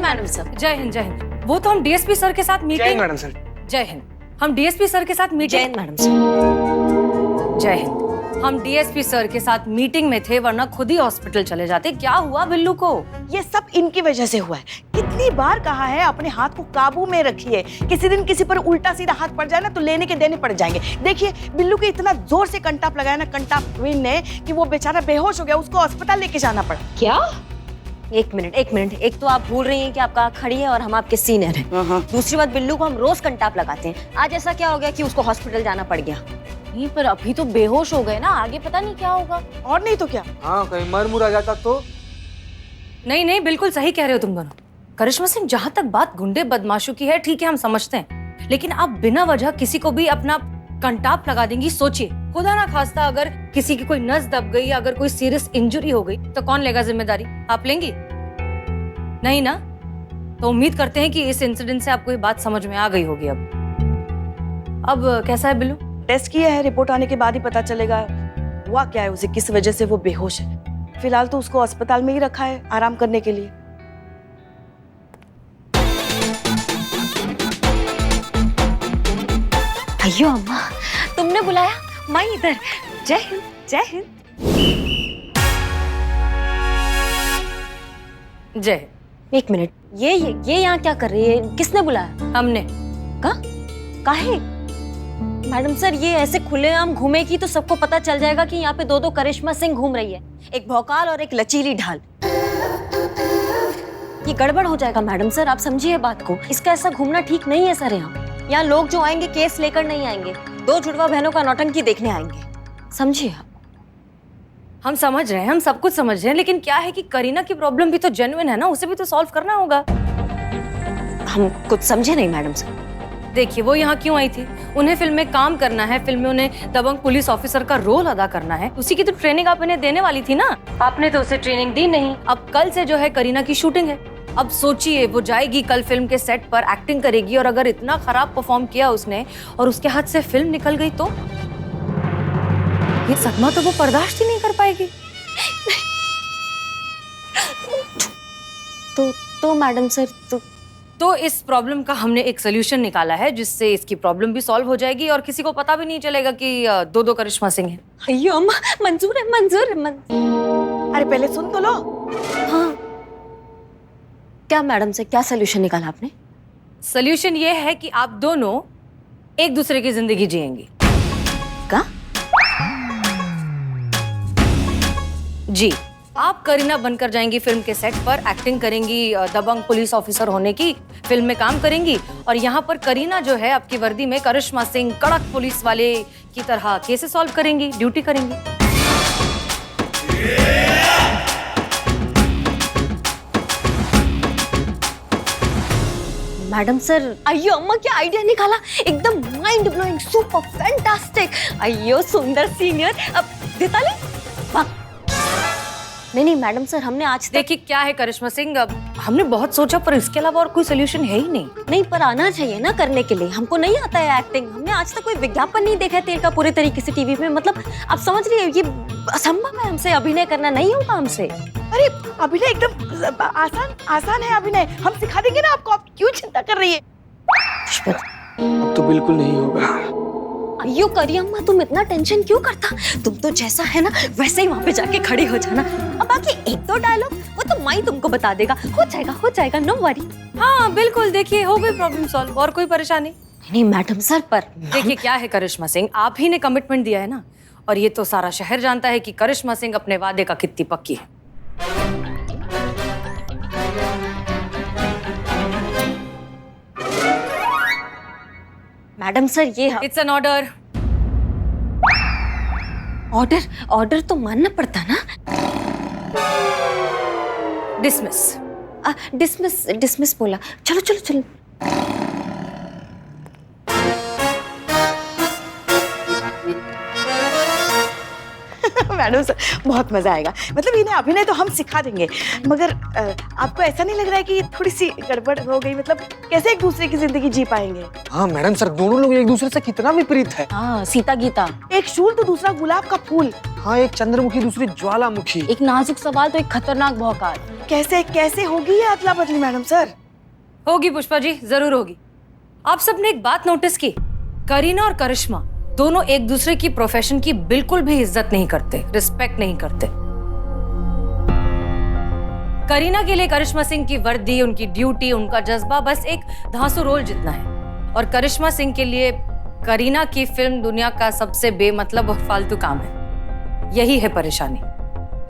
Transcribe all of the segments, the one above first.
Madam sir. जय हिंद जय हिंद। वो तो हम डीएसपी सर के साथ मीटिंग। Madam sir. जय हिंद। हम डीएसपी सर के साथ मीटिंग। जय हिंद मैडम सर। जय हिंद। हम डीएसपी सर के साथ मीटिंग में थे, वरना खुद ही हॉस्पिटल चले जाते। क्या हुआ बिल्लू को? ये सब इनकी वजह से हुआ है। कितनी बार कहा है अपने हाथ को काबू में रखिए। किसी दिन किसी पर उल्टा सीधा हाथ पड़ जाए ना तो लेने के देने पड़ जाएंगे। देखिए बिल्लू के इतना जोर से कंटाप लगाया ना कंटाप क्वीन ने कि वो बेचारा बेहोश हो गया, उसको अस्पताल लेके जाना पड़ा। क्या? एक मिनट। एक तो आप भूल रही हैं कि आप कहाँ खड़ी हैं और हम आपके सीनियर हैं। दूसरी बात, बिल्लू को हम रोज कंटाप लगाते हैं। आज ऐसा क्या हो गया कि उसको हॉस्पिटल जाना पड़ गया? नहीं, पर अभी तो बेहोश हो गए ना, आगे पता नहीं क्या होगा। और नहीं तो क्या। हाँ, कहीं मर मुर आ जाता तो। नहीं नहीं, बिल्कुल सही कह रहे हो तुम दोनों। करिश्मा सिंह, जहाँ तक बात गुंडे बदमाशों की है, ठीक है, हम समझते हैं, लेकिन आप बिना वजह किसी को भी अपना कंटाप लगा देंगी। सोचिए, खुदा ना खास्ता अगर किसी की कोई नस दब गई, अगर कोई सीरियस इंजरी हो गई, तो कौन लेगा जिम्मेदारी? आप लेंगी? नहीं ना? तो उम्मीद करते हैं कि इस इंसिडेंट से आपको ये बात समझ में आ गई होगी। अब कैसा है बिल्लू? टेस्ट किया है, रिपोर्ट आने के बाद ही पता चलेगा हुआ क्या है, उसे किस वजह से वो बेहोश है। फिलहाल तो उसको अस्पताल में ही रखा है आराम करने के लिए। अयो अम्मा, तुमने बुलाया? मैं इधर। जय हिंद जय हिंद। जय। एक मिनट, ये यहाँ क्या कर रही है? किसने बुलाया? हमने। काहे? मैडम सर, ये ऐसे खुलेआम घूमेगी तो सबको पता चल जाएगा कि यहाँ पे दो करिश्मा सिंह घूम रही है, एक भौकाल और एक लचीली ढाल। ये गड़बड़ हो जाएगा मैडम सर, आप समझिए बात को। इसका ऐसा घूमना ठीक नहीं है सर। यहाँ लोग जो आएंगे केस लेकर नहीं आएंगे, दो जुड़वा बहनों का नौटंकी देखने आएंगे, समझिए आप। हम समझ रहे हैं, हम सब कुछ समझ रहे हैं, लेकिन क्या है कि करीना की प्रॉब्लम भी तो जेन्युइन है ना, उसे भी तो सॉल्व करना होगा। हम कुछ समझे नहीं मैडम सर। देखिए, वो यहाँ क्यों आई थी? उन्हें फिल्म में काम करना है, फिल्म में उन्हें दबंग पुलिस ऑफिसर का रोल अदा करना है। उसी की तो ट्रेनिंग आप इन्हें देने वाली थी ना। आपने तो उसे ट्रेनिंग दी नहीं। अब कल से जो है करीना की शूटिंग है। अब सोचिए, वो जाएगी कल फिल्म के सेट पर, एक्टिंग करेगी, और अगर इतना खराब परफॉर्म किया उसने और उसके हाथ से फिल्म निकल गई तो ये सदमा तो वो बर्दाश्त ही नहीं कर पाएगी। तो मैडम सर, तो इस प्रॉब्लम का हमने एक सोल्यूशन निकाला है, जिससे इसकी प्रॉब्लम भी सॉल्व हो जाएगी और किसी को पता भी नहीं चलेगा कि दो करिश्मा सिंह हैं। अयो अम्मा, मंजूर है। अरे पहले सुन तो लो। हाँ, क्या मैडम से क्या सोल्यूशन निकाला आपने? सोल्यूशन ये है कि आप दोनों एक दूसरे की जिंदगी जिएंगी। क्या? जी, आप करीना बनकर जाएंगी फिल्म के सेट पर, एक्टिंग करेंगी दबंग पुलिस ऑफिसर होने की, फिल्म में काम करेंगी, और यहाँ पर करीना जो है आपकी वर्दी में करिश्मा सिंह कड़क पुलिस वाले की तरह केसेस सॉल्व करेंगी, ड्यूटी करेंगी। मैडम सर, अयो अम्मा, क्या आइडिया निकाला! एकदम माइंड ब्लोइंग, सुपर फैंटास्टिक। अयो सुंदर सीनियर। अब दीताली, वाह! नहीं मैडम सर, हमने आज तक... देखिए क्या है करिश्मा सिंह, अब हमने बहुत सोचा पर इसके अलावा और कोई सोल्यूशन है ही नहीं। पर आना चाहिए ना करने के लिए। हमको नहीं आता है एक्टिंग। हमने आज तक कोई विज्ञापन नहीं देखा है तेल का पूरे तरीके से टीवी में। मतलब आप समझ रही है, ये असंभव है हमसे। अभिनय करना नहीं होगा हमसे। अरे अभिनय एकदम आसान है अभिनय, हम सिखा देंगे ना आपको। आप क्यों चिंता कर रही है? अब तो बिल्कुल नहीं होगा। अयो करियम्मा, तुम इतना टेंशन क्यों करता? तुम तो जैसा है ना वैसे ही वहाँ पे जाके खड़ी हो जाना। अब बाकी एक दो डायलॉग वो तो माई तुमको बता देगा। हो जाएगा, नो वरी। हाँ बिल्कुल, देखिए हो गई प्रॉब्लम सॉल्व, और कोई परेशानी नहीं मैडम सर। पर देखिए क्या है करिश्मा सिंह, आप ही ने कमिटमेंट दिया है ना, और ये तो सारा शहर जानता है कि करिश्मा सिंह अपने वादे का कितनी पक्की है। मैडम सर, ये इट्स एन ऑर्डर। ऑर्डर तो मानना पड़ता ना। डिसमिस बोला। चलो। मैडम सर, बहुत मजा आएगा। मतलब इन्हें अभिनय तो हम सिखा देंगे, मगर आपको ऐसा नहीं लग रहा है कि थोड़ी सी गड़बड़ हो गई? मतलब कैसे एक दूसरे की जिंदगी जी पाएंगे? हाँ मैडम सर, दोनों लोग एक दूसरे से कितना विपरीत है। हाँ, सीता गीता। एक शूल तो दूसरा गुलाब का फूल। हाँ, एक चंद्रमुखी दूसरी ज्वालामुखी। एक नाजुक सवाल तो एक खतरनाक भौकाल। कैसे कैसे होगी ये अदला बदली मैडम सर? होगी पुष्पा जी, जरूर होगी। आप सबने एक बात नोटिस की, करीना और करिश्मा दोनों एक दूसरे की प्रोफेशन की बिल्कुल भी इज्जत नहीं करते, रिस्पेक्ट नहीं करते। करीना के लिए करिश्मा सिंह की वर्दी, उनकी ड्यूटी, उनका जज्बा बस एक धांसू रोल जितना है, और करिश्मा सिंह के लिए करीना की फिल्म दुनिया का सबसे बेमतलब और फालतू काम है। यही है परेशानी।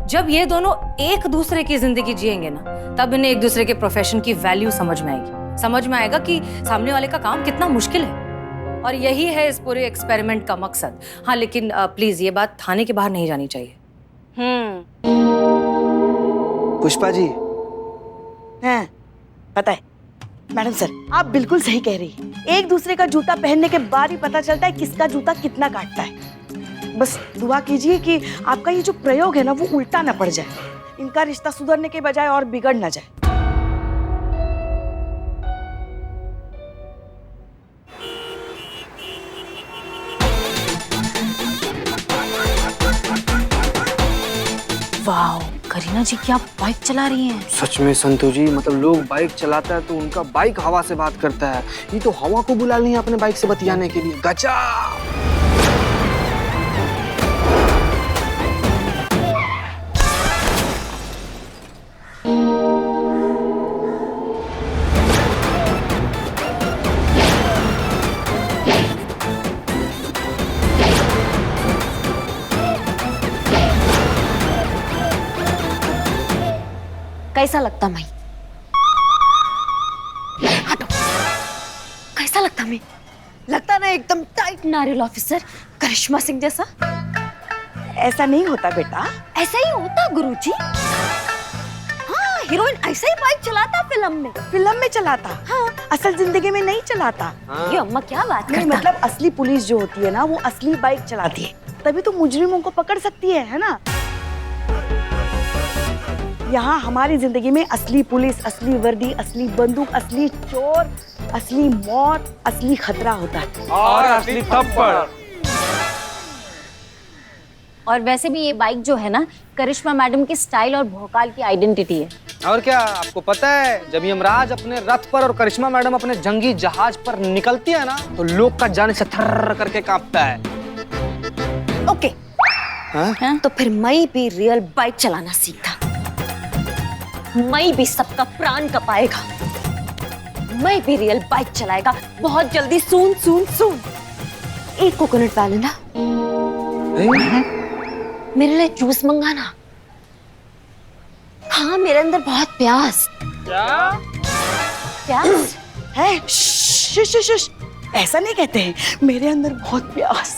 जब ये दोनों एक दूसरे की जिंदगी जिएंगे ना, तब इन्हें एक दूसरे के प्रोफेशन की वैल्यू समझ में आएगी। समझ में आएगा कि सामने वाले का काम कितना मुश्किल है, और यही है इस पूरे एक्सपेरिमेंट का मकसद। हाँ, लेकिन प्लीज ये बात थाने के बाहर नहीं जानी चाहिए। पुष्पा जी, हैं, पता है मैडम सर, आप बिल्कुल सही कह रही हैं। एक दूसरे का जूता पहनने के बाद ही पता चलता है किसका जूता कितना काटता है। बस दुआ कीजिए कि आपका ये जो प्रयोग है ना, वो उल्टा ना पड़ जाए, इनका रिश्ता सुधरने के बजाय और बिगड़ ना जाए। वाह, करीना जी क्या बाइक चला रही हैं। सच में संतु जी, मतलब लोग बाइक चलाता है तो उनका बाइक हवा से बात करता है, ये तो हवा को बुला ली है अपने बाइक से बतियाने के लिए। गजब। कैसा लगता मैं? हटो। कैसा लगता मैं? लगता ना एकदम टाइट नारियल ऑफिसर, करिश्मा सिंह जैसा। ऐसा नहीं होता बेटा। ऐसा ही होता गुरुजी। हाँ, हीरोइन ऐसा ही बाइक चलाता फिल्म में। फिल्म में चलाता, हाँ, असल जिंदगी में नहीं चलाता। ये अम्मा क्या बात नहीं, करता? मतलब असली पुलिस जो होती है ना, वो असली बाइक चलाती है, तभी तो मुजरिमों को पकड़ सकती है ना। यहाँ हमारी जिंदगी में असली पुलिस, असली वर्दी, असली बंदूक, असली चोर, असली मौत, असली खतरा होता है। और असली थप्पड़। और वैसे भी ये बाइक जो है ना, करिश्मा मैडम की स्टाइल और भोकाल की आइडेंटिटी है। और क्या आपको पता है, जब यमराज अपने रथ पर और करिश्मा मैडम अपने जंगी जहाज पर निकलती है ना, तो लोग का जान से थर्र करके कांपता है। ओके। हाँ? तो फिर मैं भी रियल बाइक चलाना सीखता। मैं भी सबका प्राण कपाएगा। मैं भी रियल बाइक चलाएगा बहुत जल्दी। सुन सुन सुन, एक कोकोनट वैनिला, मेरे लिए जूस मंगाना। हाँ, मेरे अंदर बहुत प्यास। क्या? प्यास है? शुश शुश शुश, ऐसा नहीं कहते हैं मेरे अंदर बहुत प्यास।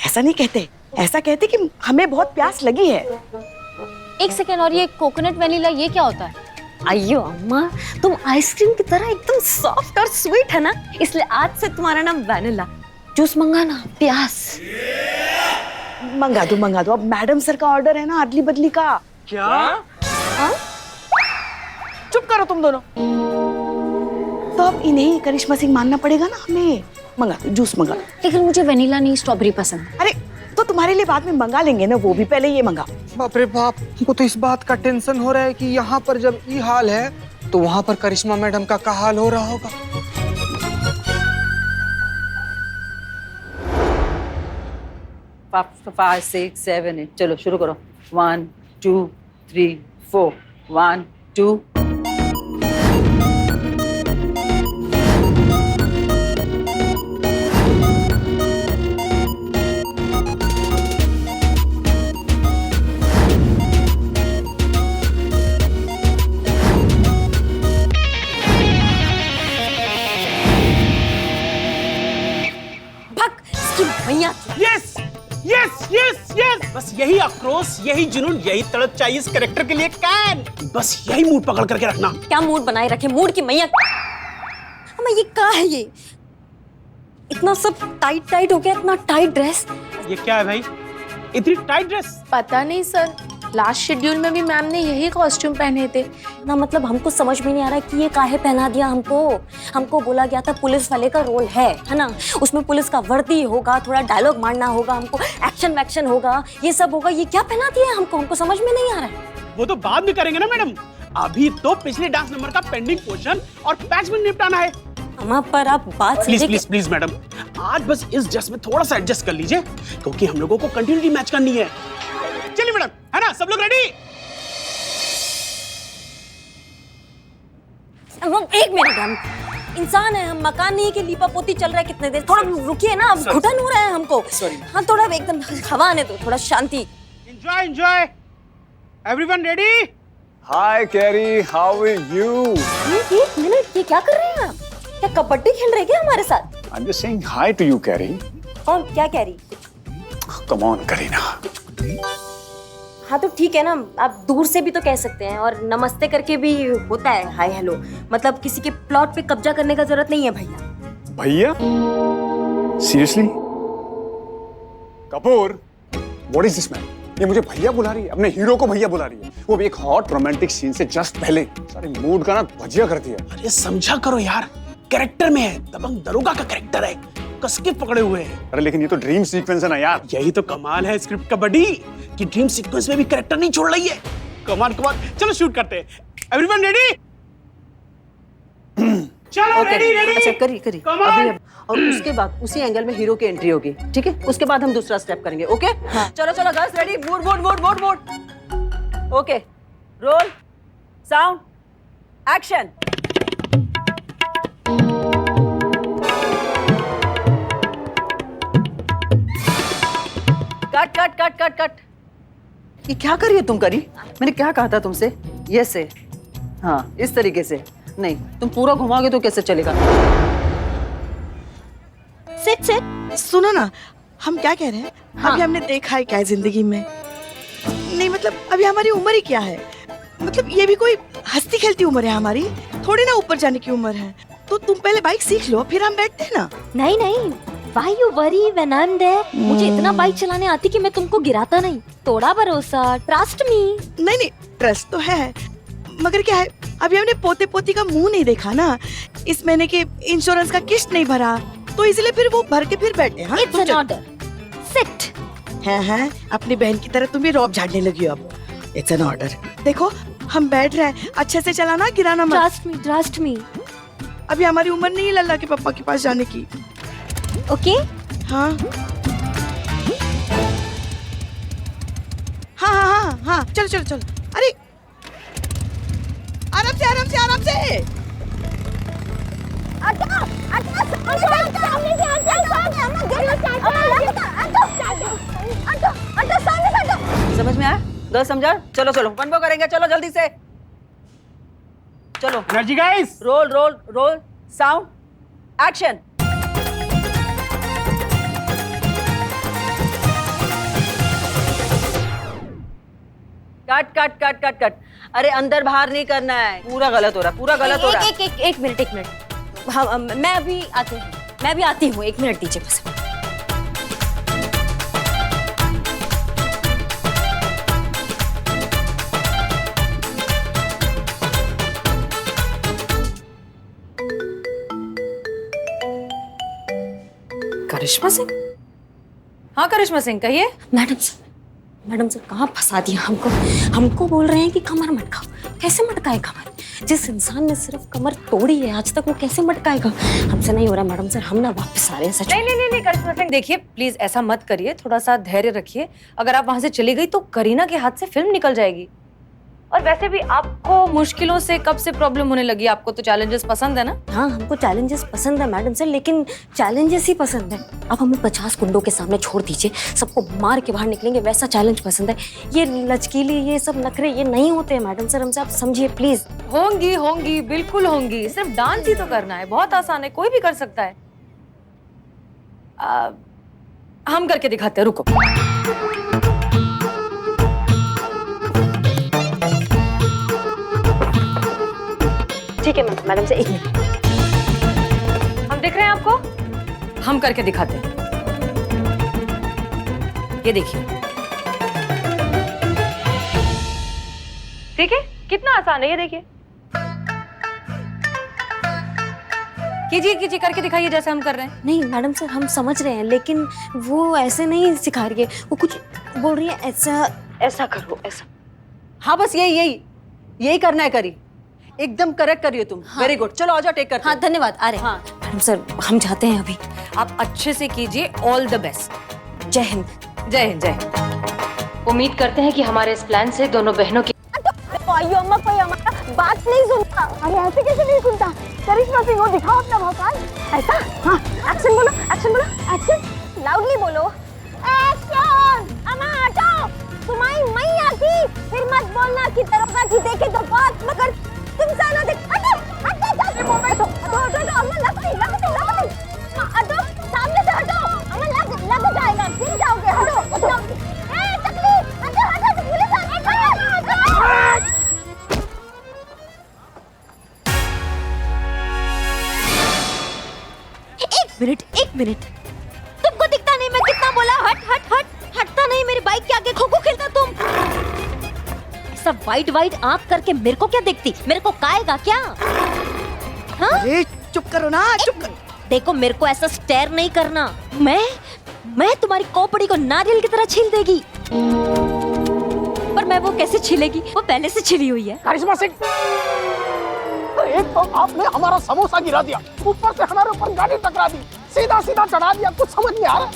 ऐसा नहीं कहते, ऐसा कहते कि हमें बहुत प्यास लगी है। एक सेकेंड, और ये कोकोनट वैनिला ये क्या होता है? अयो अम्मा, तुम आइसक्रीम की तरह एकदम सॉफ्ट और स्वीट है ना, इसलिए आज से तुम्हारा नाम वैनिला। जूस मंगाना, प्यास। मंगा दो। अब मैडम सर का ऑर्डर है ना, अदली बदली का। क्या? हाँ? चुप करो तुम दोनों। तो अब इन्हें करिश्मा सिंह मानना पड़ेगा ना हमें। मंगा दो, जूस मंगा। लेकिन मुझे वैनिला नहीं, स्ट्रॉबेरी पसंद। अरे तो तुम्हारे लिए बाद में मंगा लेंगे ना, वो भी पहले ये मंगा। बाप रे बाप, हमको तो इस बात का टेंशन हो रहा है कि यहाँ पर जब ये हाल है तो वहाँ पर करिश्मा मैडम का क्या हाल हो रहा होगा। 5, 6, 7, 8 चलो शुरू करो। 1 2 3 4 1 2 भैया यस यस यस यस, बस यही आक्रोश, यही जुनून, यही तड़प चाहिए इस कैरेक्टर के लिए। कैन बस यही मूड पकड़ करके रखना। क्या मूड बनाए रखे? मूड की मैया। अम्मा ये क्या है? ये इतना सब टाइट हो गया, इतना टाइट ड्रेस। ये क्या है भाई, इतनी टाइट ड्रेस? पता नहीं सर, लास्ट शेड्यूल में भी मैम ने यही कॉस्ट्यूम पहने थे ना, मतलब हमको समझ में नहीं आ रहा कि ये काहे पहना दिया हमको। हमको बोला गया था पुलिस वाले का रोल है ना, उसमें पुलिस का वर्दी होगा, थोड़ा डायलॉग मारना होगा, हमको एक्शन वैक्शन होगा, ये सब होगा। ये क्या पहना दिया हमको, हमको समझ में नहीं आ रहा है। वो तो बाद में करेंगे ना मैडम, अभी तो पिछले डांस नंबर का पेंडिंग पोर्शन और पैच में निपटाना है। अम्मा पर आप बात प्लीज समझिए प्लीज प्लीज मैडम, आज बस इस ड्रेस में थोड़ा सा एडजस्ट कर लीजिए, क्योंकि हम लोगों को कंटिन्यूटी मैच करनी है। चलिए मैडम, है ना, सब लोग रेडी? एक मिनट, हम इंसान है, हम मकान नहीं है कि लीपा पोती चल रहा है कितने देर। थोड़ा रुकिए ना, अब घुटन हो रहा है हमको। हाँ, थोड़ा एकदम हवा आने दो, थोड़ा शांति। Enjoy enjoy, everyone ready? Hi Carrie, how are you? एक मिनट, ये क्या कर रहे हैं आप? क्या कबड्डी खेल रहे हैं क्या हमारे साथ? I am just saying hi to you Carrie. कौन क्या कह रही? Come on Kareena. हाँ तो ठीक है ना, आप दूर से भी तो कह सकते हैं, और नमस्ते करके भी होता है हाय हेलो। मतलब किसी के प्लॉट पे कब्जा करने का जरूरत नहीं है भैया। भैया? Seriously? Kapoor, what is this man? ये मुझे भैया बुला रही है, अपने हीरो को भैया बुला रही है, वो भी एक हॉट रोमांटिक सीन से जस्ट पहले। सारे मूड का ना भजिया कर दिया। अरे समझा करो यार, कैरेक्टर में है, दबंग दरोगा का कैरेक्टर है, कसके पकड़े हुए हैं। अरे लेकिन ये तो ड्रीम सीक्वेंस है ना यार। यही तो कमाल है स्क्रिप्ट का बडी, कि ड्रीम सीक्वेंस में भी कैरेक्टर नहीं छोड़ रही है। कमाल कमाल, चलो शूट करते हैं। Everyone ready? चलो रेडी रेडी। अच्छा करिए करिए अभी और उसके बाद उसी एंगल में हीरो की एंट्री होगी, ठीक है? उसके बाद हम दूसरा स्टेप करेंगे, ओके? हाँ। चलो चलो girls ready, mood mood mood mood mood. Okay, roll, sound, action. Cut cut cut cut cut. ये क्या कर रही हो तुम करी? मैंने क्या कहा था तुमसे? ये से, हाँ इस तरीके से नहीं, तुम पूरा घुमाओगे तो कैसे चलेगा? सेट सेट, सुनो ना, हम क्या कह रहे हैं? हाँ। अभी हमने देखा है क्या है जिंदगी में? नहीं मतलब अभी हमारी उम्र ही क्या है? मतलब ये भी कोई हंसती खेलती उम्र है हमारी, थोड़ी ना ऊपर जाने की उम्र है। तो तुम पहले बाइक सीख लो, फिर हम बैठते हैं ना। नहीं नहीं, Why you worry when I'm there? मुझे इतना बाइक चलाने आती कि मैं तुमको गिराता नहीं। थोड़ा भरोसा, ट्रस्ट मी। नहीं नहीं, ट्रस्ट तो है, मगर क्या है, अभी हमने पोते पोती का मुंह नहीं देखा ना, इस महीने के इंश्योरेंस का किस्त नहीं भरा, तो इसलिए फिर वो भर के फिर बैठे। हाँ, It's an order. Sit. हैं अपनी बहन की तरह तुम भी रौब झाड़ने लगी हो अब। It's an order. देखो हम बैठ रहे हैं, अच्छे से चलाना, गिराना मत। Trust me, trust me. अभी हमारी उम्र नहीं है लल्ला के पापा के पास जाने की। Okay? हाँ हाँ हाँ हाँ हाँ, चलो चलो चलो। अरे आराम से आराम से आराम से। समझ में आया? गर्ल समझा? चलो चलो वन वो करेंगे, चलो जल्दी से चलो। Energy guys. Roll roll roll, sound, action. Cut cut cut cut cut. अरे अंदर बाहर नहीं करना है, पूरा गलत हो रहा है, पूरा गलत हो रहा है। एक मिनट। हाँ, मैं अभी आती हूँ, मैं भी आती हूँ, 1 मिनट दीजिए बस। करिश्मा सिंह? हाँ करिश्मा सिंह, कहिए। मैडम सर कहाँ फंसा दिया हमको? हमको बोल रहे हैं कि कमर मटकाओ। कैसे मटकाए कमर? जिस इंसान ने सिर्फ कमर तोड़ी है आज तक, वो कैसे मटकाएगा? हमसे नहीं हो रहा मैडम सर, हम ना वापस आ रहे हैं सच। नहीं करिश्मा सिंह, देखिए प्लीज ऐसा मत करिए, थोड़ा सा धैर्य रखिए। अगर आप वहां से चली गई तो करीना के हाथ से फिल्म निकल जाएगी। और वैसे भी आपको मुश्किलों से कब से प्रॉब्लम होने लगी? आपको तो चैलेंजेस पसंद है ना? हाँ, हमको चैलेंजेस पसंद है मैडम सर, लेकिन चैलेंजेस ही पसंद है। अब हमें 50 गुंडों के सामने छोड़ दीजिए, सबको मार के बाहर निकलेंगे, वैसा चैलेंज पसंद है। ये लचकीली, ये सब नखरे, ये नहीं होते हैं मैडम सर, हमसे आप समझिए प्लीज। होंगी बिल्कुल होंगी, सिर्फ डांस ही तो करना है, बहुत आसान है, कोई भी कर सकता है। हम करके दिखाते हैं, रुको। ठीक है मैडम से 1 मिनट। हम दिख रहे हैं आपको? हम करके दिखाते हैं, ये देखिए। ठीक है, कितना आसान है ये, देखिए। कीजिए कीजिए, करके दिखाइए जैसे हम कर रहे हैं। नहीं मैडम सर, हम समझ रहे हैं, लेकिन वो ऐसे नहीं सिखा रही है, वो कुछ बोल रही है ऐसा ऐसा करो, ऐसा। हाँ बस यही करना है। करी एकदम करेक्ट करिए तुम। वेरी गुड, चलो आ जाओ, टेक करते हाँ हैं। धन्यवाद, आ रहे हैं। हाँ। मैडम सर हम जाते हैं अभी। आप अच्छे से कीजिए, ऑल द बेस्ट। जय हिंद। जय हिंद, जय हिंद। उम्मीद करते हैं कि हमारे इस प्लान से दोनों बहनों की अम्मा कोई हमारा बात नहीं सुनता। अरे ऐसे कैसे नहीं सुनता? करिश्मा सिंह, वो दिखाओ अपना भौकाल। ऐसा? हाँ, एक्शन बोलो, एक्शन बोलो, एक्शन लाउडली बोलो। एक्शन। अम्मा हटो, तुम्हारी मैया की फिर मत बोलना कि दरोगा की देखे तो बात मगर तुम साला देख। हटो हटो हटो हटो हटो, अम्मा लग हटो, सामने से हटो, अम्मा लग जाएगा, गिर जाओगे। हटो हटो, ए टकली, हटो हटो, पुलिस आ गई। एक मिनट, तुमको दिखता नहीं मैं कितना बोला? हट हट हट, हटता नहीं। मेरी बाइक के आगे खो खो खेलता तुम। ऐसा वाइट आंख करके मेरे को क्या देखती? मेरे को काएगा क्या? हाँ? अरे चुप करो ना, चुप करो। देखो मेरे को ऐसा स्टेयर नहीं करना। मैं तुम्हारी खोपड़ी को नारियल की तरह छील देगी। पर मैं वो कैसे छिलेगी? वो पहले से छिली हुई है। करिश्मा सिंह, एक तो आपने हमारा समोसा गिरा दिया, ऊपर से हमारे ऊपर गाड़ी टकरा दी, सीधा चढ़ा दिया। कुछ समझ नहीं आ रहा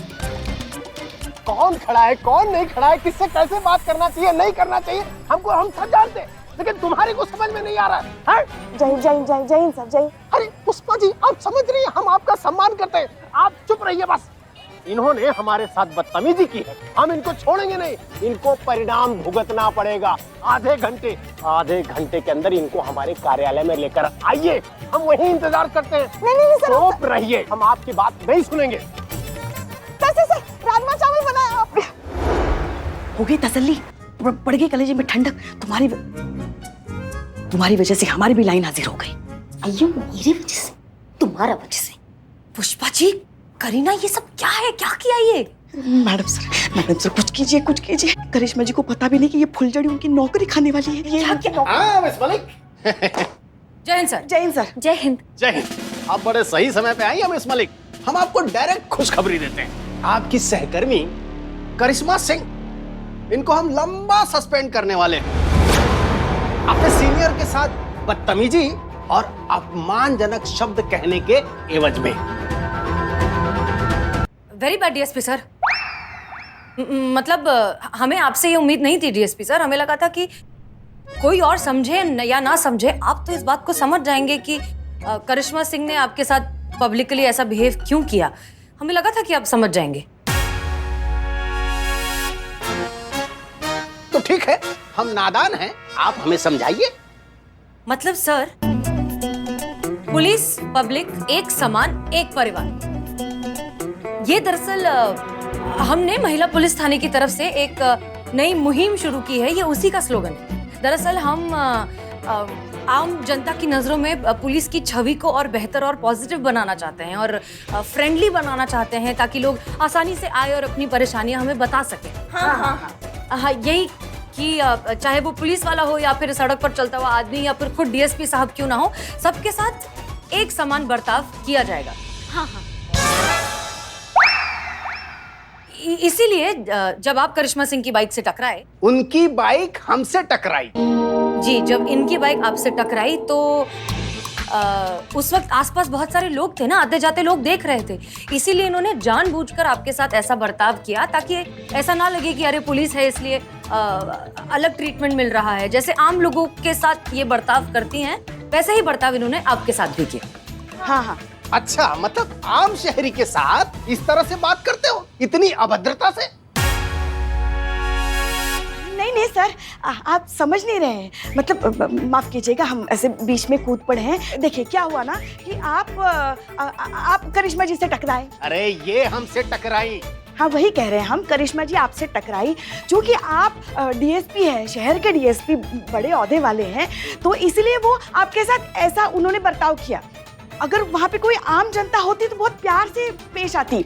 कौन खड़ा है कौन नहीं खड़ा है, किससे कैसे बात करना चाहिए नहीं करना चाहिए, हम सब जानते हैं, लेकिन तुम्हारे को समझ में नहीं आ रहा है। जय सब जय। अरे पुष्पा जी, आप समझ रही हैं, हम आपका सम्मान करते हैं, आप चुप रहिए बस। इन्होंने हमारे साथ बदतमीजी की है, हम इनको छोड़ेंगे नहीं, इनको परिणाम भुगतना पड़ेगा। आधे घंटे के अंदर इनको हमारे कार्यालय में लेकर आइए, हम वहीं इंतजार करते हैं। नहीं सर, चुप रहिए, हम आपकी बात नहीं सुनेंगे। कैसे सर? राजमा चावल बनाया आपने। हो गई तसल्ली, बढ़ गई कलेजे में ठंडक। तुम्हारी वजह से हमारी भी लाइन हाजिर हो गई। अयो मेरी वजह से? तुम्हारा वजह से? पुष्पा जी, करीना ये सब क्या है? क्या किया ये? मैडम सर कुछ कीजिए। करिश्मा जी को पता भी नहीं कि ये फुलझड़ी उनकी नौकरी खाने वाली है। ये मिस मलिक। जय हिंद सर। जय हिंद सर। जय हिंद। जय हिंद। आप बड़े सही समय पे आई हैं मिस मलिक, हम आपको डायरेक्ट खुशखबरी देते हैं। आपकी सहकर्मी करिश्मा सिंह, इनको हम लंबा सस्पेंड करने वाले हैं, अपने सीनियर के साथ बदतमीजी और अपमानजनक शब्द कहने के एवज में। Very bad DSP sir. मतलब हमें आपसे ये उम्मीद नहीं थी डीएसपी सर। हमें लगा था कि कोई और समझे या ना समझे, आप तो इस बात को समझ जाएंगे कि करिश्मा सिंह ने आपके साथ पब्लिकली ऐसा बिहेव क्यों किया। हमें लगा था कि आप समझ जाएंगे। तो ठीक है, हम नादान हैं, आप हमें समझाइए। मतलब सर, पुलिस पब्लिक एक समान एक परिवार, ये दरअसल हमने महिला पुलिस थाने की तरफ से एक नई मुहिम शुरू की है। ये उसी का स्लोगन है। दरअसल हम आम जनता की नजरों में पुलिस की छवि को और बेहतर और पॉजिटिव बनाना चाहते हैं और फ्रेंडली बनाना चाहते हैं, ताकि लोग आसानी से आए और अपनी परेशानियां हमें बता सकें। हाँ, यही कि चाहे वो पुलिस वाला हो या फिर सड़क पर चलता हुआ आदमी या फिर खुद डीएसपी साहब क्यों ना हो, सबके साथ एक समान बर्ताव किया जाएगा। हाँ। इसीलिए जब आप करिश्मा सिंह की बाइक से टकराए, उनकी बाइक हमसे टकराई। जी, जब इनकी बाइक आपसे टकराई तो उस वक्त आसपास बहुत सारे लोग थे ना, आते जाते लोग देख रहे थे। इसीलिए इन्होंने जानबूझकर आपके साथ ऐसा बर्ताव किया, ताकि ऐसा ना लगे कि अरे पुलिस है इसलिए अलग ट्रीटमेंट मिल रहा है। जैसे आम लोगों के साथ ये बर्ताव करती हैं, वैसे ही बर्ताव इन्होंने आपके साथ भी किया। हाँ। अच्छा, मतलब आम शहरी के साथ इस तरह से बात करते हो, इतनी अभद्रता से? नहीं सर, आप समझ नहीं रहे हैं। मतलब माफ कीजिएगा, हम ऐसे बीच में कूद पड़े हैं। देखिए क्या हुआ ना कि आप करिश्मा जी से टकराए। अरे ये हमसे टकराई। हाँ वही कह रहे हैं हम, करिश्मा जी आपसे टकराई। क्योंकि आप डीएसपी हैं, शहर के डीएसपी, बड़े ओहदे वाले हैं, तो इसलिए वो आपके साथ ऐसा उन्होंने बर्ताव किया। अगर वहाँ पे कोई आम जनता होती तो बहुत प्यार से पेश आती।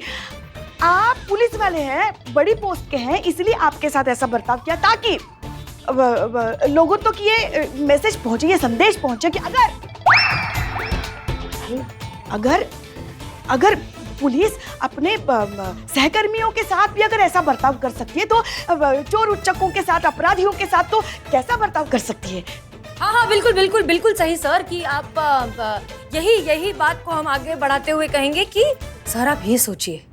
आप पुलिस वाले हैं, बड़ी पोस्ट के हैं, इसलिए आपके साथ ऐसा बर्ताव किया, ताकि लोगों तक ये मैसेज पहुंचे, ये संदेश पहुंचे कि अगर अगर पुलिस अपने सहकर्मियों के साथ भी अगर ऐसा बर्ताव कर सकती है तो चोर उच्चकों के साथ, अपराधियों के साथ तो कैसा बर्ताव कर सकती है। हाँ हाँ बिल्कुल बिल्कुल बिल्कुल सही सर कि आप यही बात को हम आगे बढ़ाते हुए कहेंगे कि सर आप ये सोचिए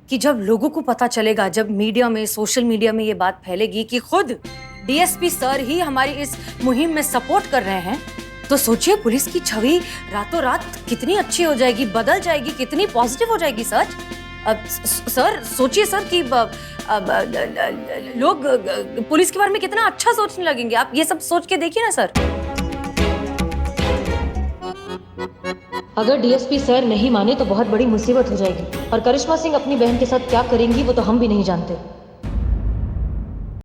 कि जब लोगों को पता चलेगा, जब मीडिया में, सोशल मीडिया में ये बात फैलेगी कि खुद डीएसपी सर ही हमारी इस मुहिम में सपोर्ट कर रहे हैं, तो सोचिए पुलिस की छवि रातों रात कितनी अच्छी हो जाएगी, बदल जाएगी, कितनी पॉजिटिव हो जाएगी सर। अब सर सोचिए सर कि लोग पुलिस के बारे में कितना अच्छा सोचने लगेंगे। आप ये सब सोच के देखिए ना सर। अगर डीएसपी सर नहीं माने तो बहुत बड़ी मुसीबत हो जाएगी और करिश्मा सिंह अपनी बहन के साथ क्या करेंगी वो तो हम भी नहीं जानते।